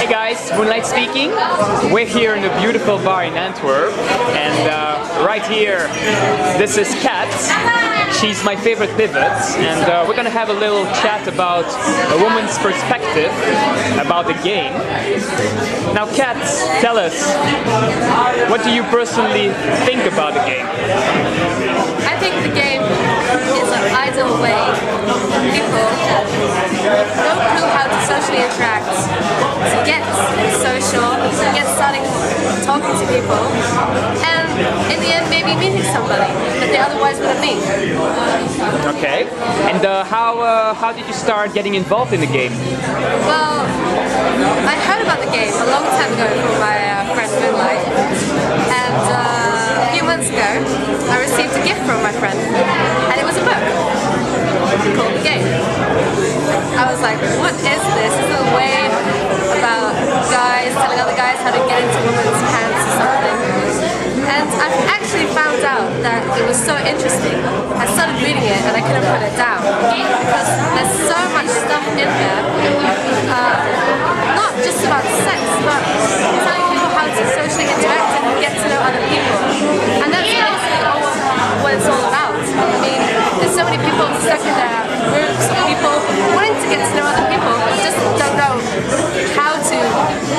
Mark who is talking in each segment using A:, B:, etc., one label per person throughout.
A: Hi guys, Moonlight speaking. We're here in a beautiful bar in Antwerp, and right here, this is Kat. She's my favorite pivot, and we're gonna have a little chat about a woman's perspective about the game. Now Kat, tell us, what do you personally think about the game?
B: I think the game is an ideal way people don't know how to socially interact, to get social, to get starting talking to people, and in the end maybe meeting somebody that they otherwise wouldn't meet.
A: Okay, and how did you start getting involved in the game?
B: Well, I heard about the game a long time ago from my friend Moonlight, and a few months ago I received a gift from my friend, and it was a book called The Game. I was like, what is this? This is a way about guys telling other guys how to get into women's pants or something. And I've actually found out that it was so interesting. I started reading it and I couldn't put it down because there's so much stuff in there, not just about sex, but telling people how to socially interact and get to know other people. And that's basically what it's all about. I mean, there's so many people stuck in their groups of people wanting to get to know other people, but just don't know how to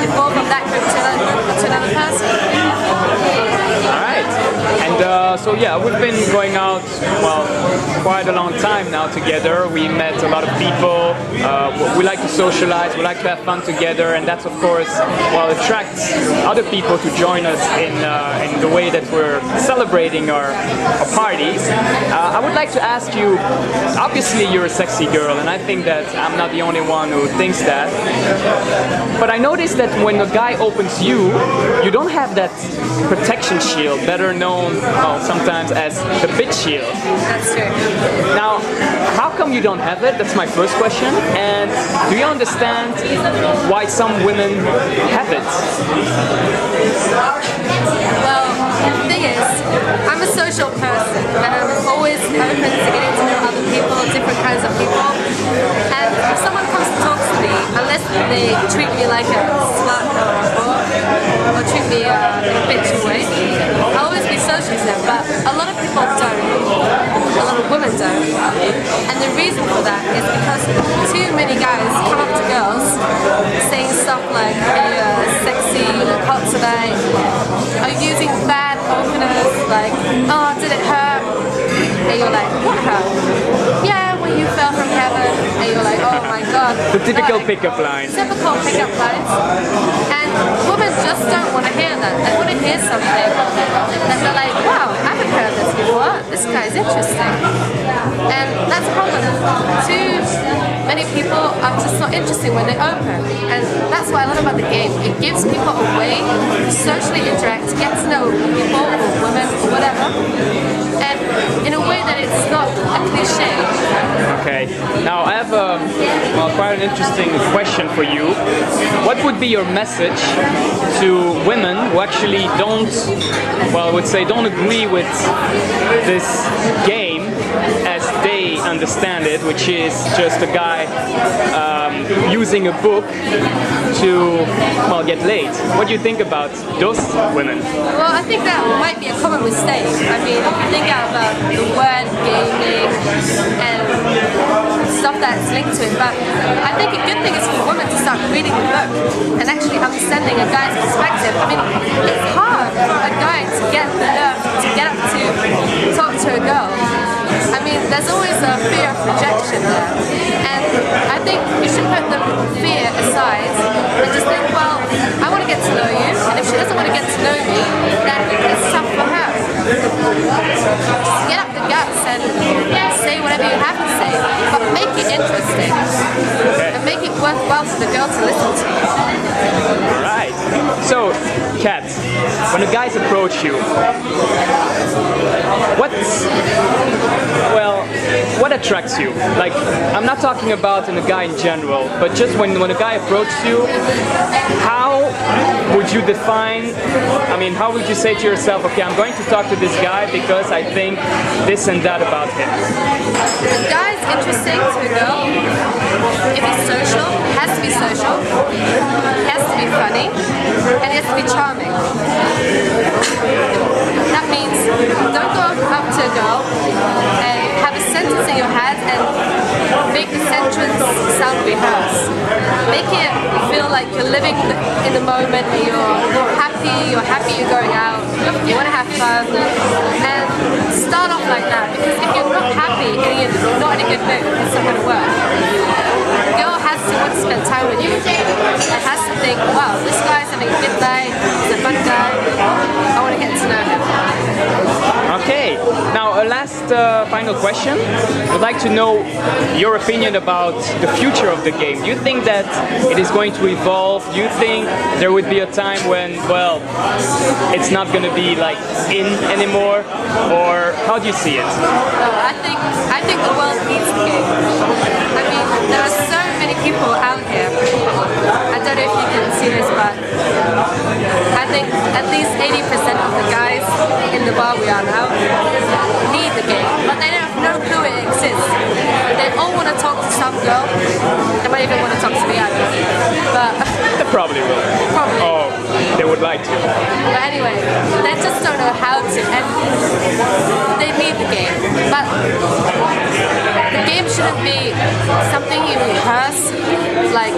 B: evolve from that group to another group or to another person.
A: Alright, and so yeah, we've been going out, well, quite a long time now together. We met a lot of people, we like to socialize, we like to have fun together, and that's of course, well, attracts other people to join us in the way that we're celebrating our parties. I would like to ask you, obviously you're a sexy girl, and I think that I'm not the only one who thinks that, but I noticed that when a guy opens you, you don't have that protection shield, better known sometimes as the bitch shield.
B: That's true.
A: Now, how come you don't have it? That's my first question. And do you understand why some women have it?
B: Well, the thing is, I'm a social person and I'm always open to getting to know other people, different kinds of people. And if someone comes to talk to me, unless they treat me like a slut or treat me in a bitchy way, I'll always be social to them. But a lot of people don't. A lot of women don't. And the reason for that is because too many guys come up to girls saying stuff like, hey, sexy, you look hot today, are you using bad openers, like, oh, did it hurt? And you're like, what hurt? Yeah, when you fell from heaven. And you're like, oh my god.
A: The typical pickup line.
B: Typical pickup lines. And women just don't want to hear that. They want to hear something that they're like, wow, I haven't heard this before. This guy's interesting. And that's a problem. Too many people are just not interested when they open. And that's what I love about the game. It gives people a way to socially interact, to get to know people or women or whatever. And in a way that it's not a cliche.
A: Okay. Now I have quite an interesting question for you. What would be your message to women who actually don't, well, I would say don't agree with this game as they understand it, which is just a guy using a book to, well, get laid? What do you think about those women?
B: Well, I think that might be a common mistake. I mean, if you think about the word gaming and stuff that's linked to it, but I think a good thing is for women to start reading the book and actually understanding a guy's perspective. I mean, it's hard for a guy to get the nerve to get up to talk to a girl. I mean, there's always a fear of rejection there, and I think you should put the fear aside and just think, well, I want to get to know you, and if she doesn't want to get to know me, then it's tough for her. Just get up the guts and say whatever you have to say, but make it interesting and make it worthwhile for the girl to listen to you.
A: Right. So, Kat, when the guys approach you, what attracts you? Like, I'm not talking about in a guy in general, but just when a guy approaches you, how would you define, I mean, how would you say to yourself, okay, I'm going to talk to this guy because I think this and that about him?
B: The guy's interesting to a girl. If he's social, he has to be social, he has to be like you're living in the moment, and you're happy you're going out, you want to have fun, and start off like that, because if you're not happy and you're not in a good mood, it's not going to work. The girl has to want to spend time with you, and has to think, wow, this guy's having a good night, he's a fun guy, I want to get to know him.
A: Okay, now a last final question. I'd like to know your opinion about the future of the game. Do you think that it is going to evolve? Do you think there would be a time when, well, it's not going to be like in anymore? Or how do you see it?
B: No, I think the world needs the game. I mean, there are so many people out here. I don't know if you can see this, but I think at least 80% of the guys in the bar we are now need the game, but they have no clue it exists. They all want to talk to some girl. They might even want to talk to me, I don't know. But
A: they probably will.
B: Probably.
A: Oh, they would like to.
B: But anyway, they just don't know how to, and they need the game. But the game shouldn't be something you rehearse, like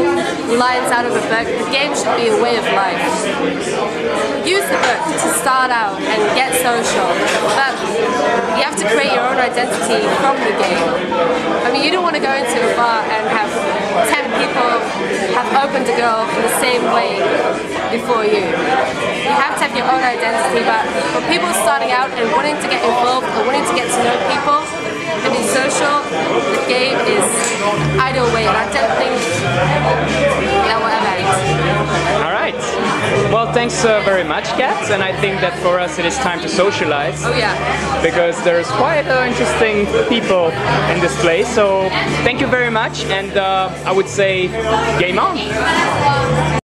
B: lines out of a book. The game should be a way of life. Use the book to start out and get social, but you have to create your own identity from the game. I mean, you don't want to go into a bar and have 10 people have opened a girl in the same way before you. You have to have your own identity, but for people starting out and wanting to get involved or wanting to get to know people and be social, the game is an ideal way, and I don't think that will ever end.
A: Alright. Well, thanks very much, Kat, and I think that for us it is time to socialize.
B: Oh yeah.
A: Because there's quite interesting people in this place, so thank you very much, and I would say game on!